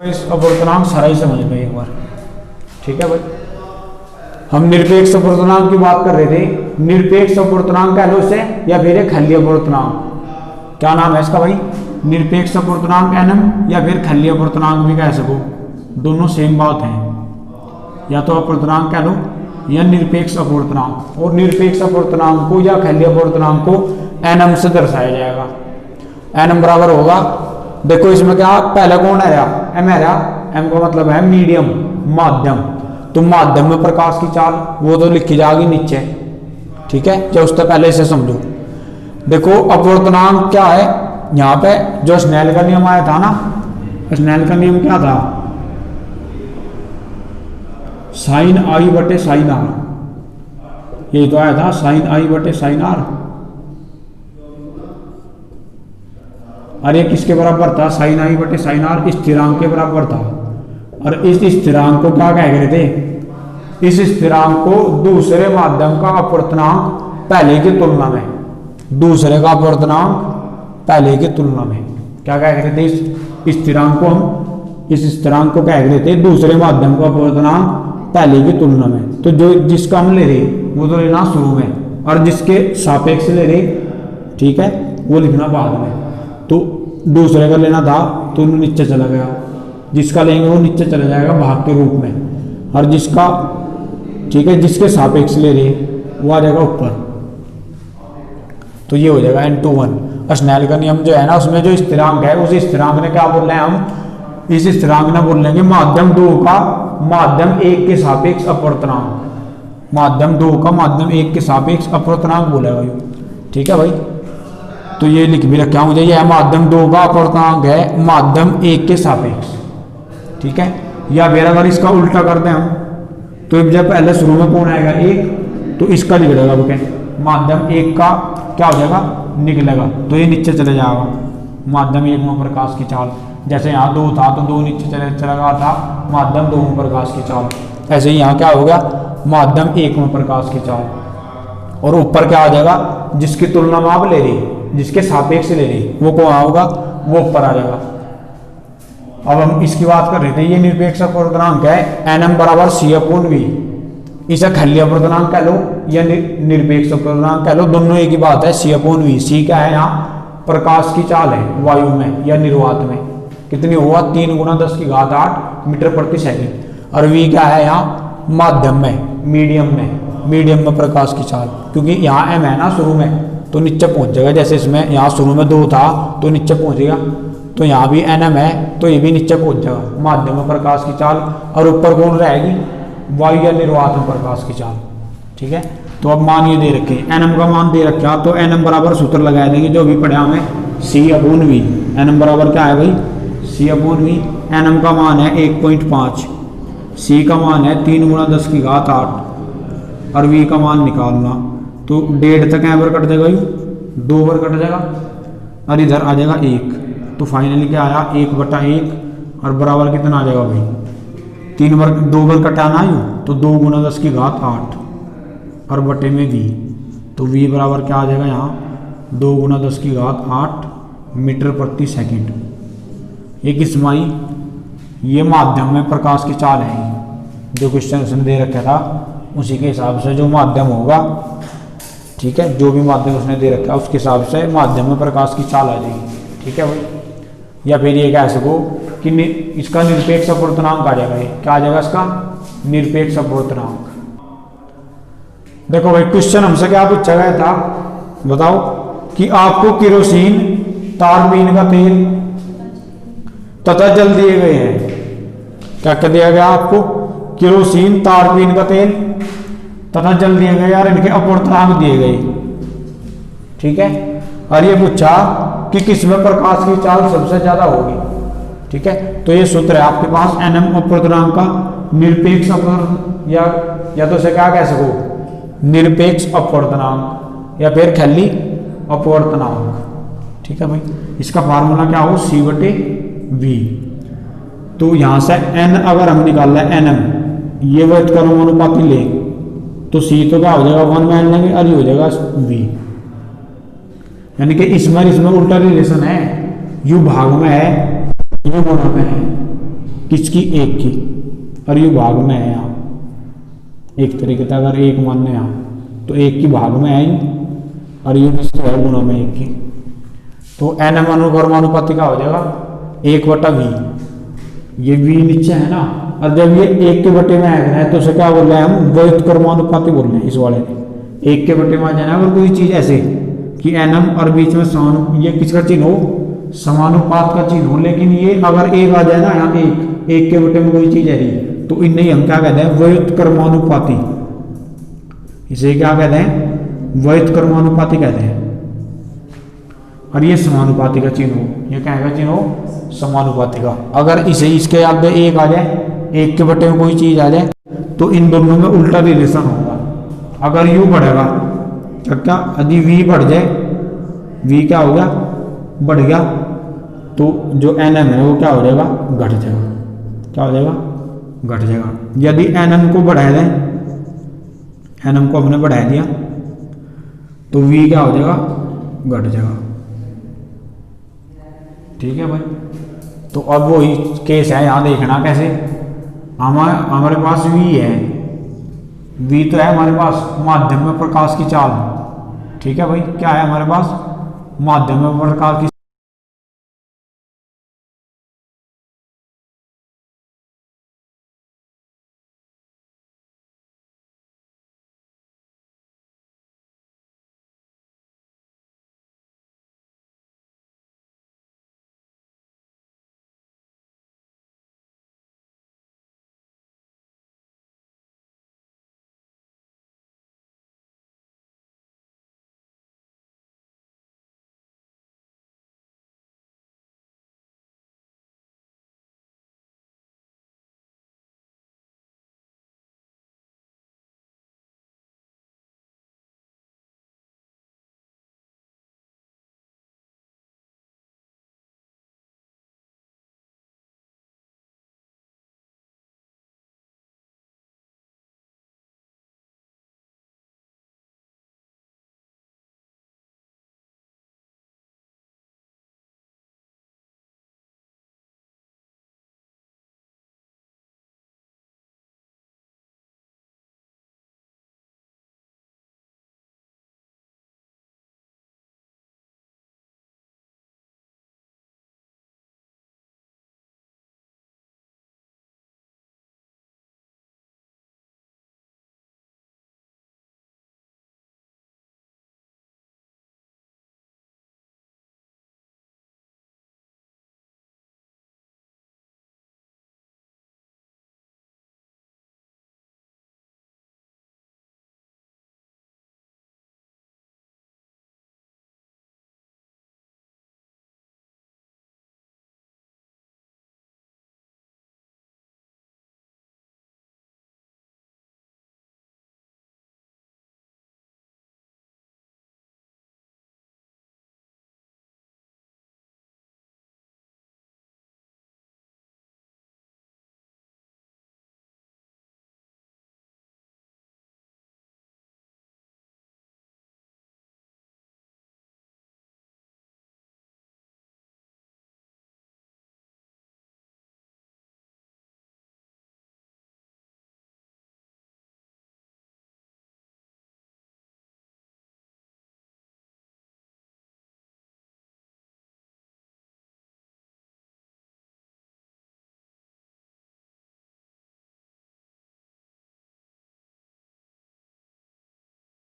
इस अपवर्तनांक सारा ही समझ गए एक बार। ठीक है भाई, हम निरपेक्ष अपवर्तनांक की बात कर रहे थे। निरपेक्ष अपवर्तनांक कह लो इसे, या फिर एक खल्ली अपवर्तनांक। क्या नाम है इसका भाई? निरपेक्ष अपवर्तनांक एनएम, या फिर खल्ली अपवर्तनांक भी कह सको, दोनों सेम बात है। या तो अपवर्तनांक कह लो या निरपेक्ष अपवर्तनांक। और निरपेक्ष अपवर्तनांक को या खल्ली अपवर्तनांक को एनएम से दर्शाया जाएगा। एनएम बराबर होगा, देखो इसमें क्या पहला कौन है, एम है। एम का मतलब है मीडियम, माध्यम। तो माध्यम में प्रकाश की चाल वो तो लिखी जाएगी नीचे। ठीक है, जो उससे पहले इसे समझो। देखो अपवर्तनांक क्या है, यहाँ पे जो स्नेल का नियम आया था ना, स्नेल का नियम क्या था? साइन आई बटे साइन आर, यही तो आया था, साइन आई बटे साइन आर। और ये किसके बराबर था? साइन आई बटे साइन आर स्थिरांक के बराबर था। और इस स्थिरांक को क्या कह रहे थे? इस स्थिरांक को दूसरे माध्यम का अपवर्तनांक पहले की तुलना में, दूसरे का अपवर्तनांक पहले की तुलना में क्या कह रहे थे? इस स्थिरांक को हम, इस स्थिरांक को कह रहे थे दूसरे माध्यम का अपवर्तनांक पहले की तुलना में। तो जो जिसका हम ले रहे वो तो लेना शुरू में, और जिसके सापेक्ष ले रहे, ठीक है, वो लिखना बाद में। तो दूसरे का लेना था तो नीचे चला गया, जिसका लेंगे वो नीचे चला जाएगा भाग के रूप में। और जिसका, ठीक है, जिसके सापेक्ष ले रहे वो आ जाएगा ऊपर। तो ये हो जाएगा n/1। स्नेल का नियम जो है ना, उसमें जो स्थिरांक है उस स्थिरांक ने क्या बोल रहे हैं हम? इस स्थिरांक ने बोल लेंगे माध्यम 2 का माध्यम 1 के सापेक्ष अपवर्तनांक। माध्यम 2 का माध्यम 1 के सापेक्ष अपवर्तनांक बोलेगा ये। ठीक है भाई, तो ये लिख भी रखा मुझे, ये माध्यम 2 का अपवर्तनांक है माध्यम 1 के सापेक्ष। ठीक है, या फिर अगर इसका उल्टा करते हैं हम, तो जब पहले शुरू में कौन आएगा? 1, तो इसका निकलेगा वो क्या? माध्यम 1 का क्या हो जाएगा? निकलेगा, तो ये नीचे चले जाएगा। माध्यम 1 में प्रकाश की चाल, जैसे यहाँ 2 था तो 2 नीचे चला गया था, माध्यम 2 में प्रकाश की चाल। ऐसे ही यहाँ क्या हो गया? माध्यम 1 में प्रकाश की चाल। और ऊपर क्या आ जाएगा? जिसकी तुलना में आप ले रही, जिसके सापेक्ष ले रही, वो कौन होगा? वो ऊपर आ जाएगा। अब हम इसकी बात कर रहे थे, ये निरपेक्ष अपवर्तनांक है एनएम बराबर C/V। इसे खल्ली अपवर्तनांक कह लो या निरपेक्ष अपवर्तनांक कह लो, दोनों एक ही बात है। C/V। C क्या है? यहाँ प्रकाश की चाल है वायु में या निर्वात में, कितनी हुआ? 3 × 10⁸ मीटर प्रति सेकंड। और V क्या है? यहाँ माध्यम में, मीडियम में प्रकाश की चाल। क्योंकि यहाँ m है ना शुरू में, तो नीचे पहुंच जाएगा। जैसे इसमें यहाँ शुरू में 2 था तो नीचे पहुंचेगा, तो यहाँ भी nm है तो ये भी नीचे पहुंच जाएगा। माध्यम में प्रकाश की चाल, और ऊपर कौन रहेगी? वायु या निर्वात में प्रकाश की चाल। ठीक है, तो अब मान ये दे रखे, nm का मान दे रखा, तो nm बराबर सूत्र लगा देंगे जो भी पढ़े हमें, C/V। nm बराबर क्या है भाई? C/V। nm का मान है 1.5, C का मान है 3 × 10⁸, और V का मान निकालना, तो 1.5 तक यहाँ पर कट जाएगा, 2 बार कट जाएगा, और इधर आ जाएगा 1। तो फाइनली क्या आया? 1/1, और बराबर कितना आ जाएगा भाई? 3 बार, 2 बार कटाना यूँ, तो 2 × 10⁸, और बटे में V। तो V बराबर क्या आ जाएगा यहाँ? 2 × 10⁸ मीटर प्रति सेकंड। ये किसमें आई? ये माध्यम में प्रकाश की चाल है, जो क्वेश्चन उसने दे रखा था उसी के हिसाब से जो माध्यम होगा, ठीक है, जो भी माध्यम उसने दे रखा है उसके हिसाब से माध्यम में प्रकाश की चाल आ जाएगी। ठीक है भाई, या फिर ये कह सको कि इसका निरपेक्ष अपवर्तनांक आ जाएगा। ये क्या आ जाएगा इसका? निरपेक्ष अपवर्तनांक। देखो भाई, क्वेश्चन हमसे क्या पूछा गया था, बताओ, कि आपको केरोसिन, तारपीन का तेल तथा जल दिए गए हैं। क्या क्या दिया गया आपको? केरोसिन, तारपीन का तेल तथा जल दिए गए, यार इनके अपवर्तनांक दिए गए। ठीक है, और ये पूछा कि किसमें प्रकाश की चाल सबसे ज्यादा होगी। ठीक है, तो ये सूत्र है आपके पास nm अपवर्तनांक का, निरपेक्ष अपवर्तनांक, या तो इसे क्या कह सको? निरपेक्ष अपवर्तनांक, या फिर खल्ली अपवर्तनांक। ठीक है भाई, इसका फार्मूला क्या हो? C/V। तो यहां से n अगर हम निकाल रहे हैं nm, ये व्युत्क्रमानुपाती ले, तो C तो क्या हो जाएगा? 1 मान लेंगे, और ये हो जाएगा V। यानी कि इसमें उल्टा रिलेशन है, U भाग में है, U गुणा में है। किसकी, एक की, और ये भाग में है यहाँ। एक तरीके से अगर एक मानने यहाँ तो एक की भाग में है ही, और ये किसकी है, गुणा में एक की। तो एन एम अनुक्रमानुपाती का हो जाएगा 1/v। ये v नीचे है ना, और जब ये एक के बटे में आएगा है तो उसे क्या बोल रहे हैं हम, व्युत्क्रमानुपाती बोल रहे हैं इस वाले ने। एक के बटे में आ जाना अगर कोई चीज ऐसे कि एन एम और बीच में समान, ये किसका चिन्ह हो, समानुपात का चिन्ह हो, लेकिन ये अगर एक आ जाए ना यहाँ, एक के बटे में कोई चीज है तो इन्हें हम क्या कहते हैं, व्युत्क्रमानुपाती। इसे क्या कहते हैं, व्युत्क्रमानुपाती कहते हैं। और ये समानुपाती का चिन्ह हो, ये क्या है चिन्ह हो, समानुपाती का। अगर इसे इसके आगे एक आ जाए, एक के बटे में कोई चीज आ जाए तो इन दोनों में उल्टा रिलेशन होगा। अगर यू बढ़ेगा तो क्या, यदि v बढ़ जाए, v क्या हो गया, बढ़ गया, तो जो एन एम है वो क्या हो जाएगा, घट जाएगा। क्या हो जाएगा, घट जाएगा। यदि एन एम को बढ़ा दें, एन एम को हमने बढ़ा दिया तो v क्या हो जाएगा, घट जाएगा। ठीक है भाई। तो अब वही केस है, यहाँ देखना कैसे, हमारे पास v है, v तो है हमारे पास माध्यम में प्रकाश की चाल। ठीक है भाई, क्या है हमारे पास, माध्यम में प्रकाश की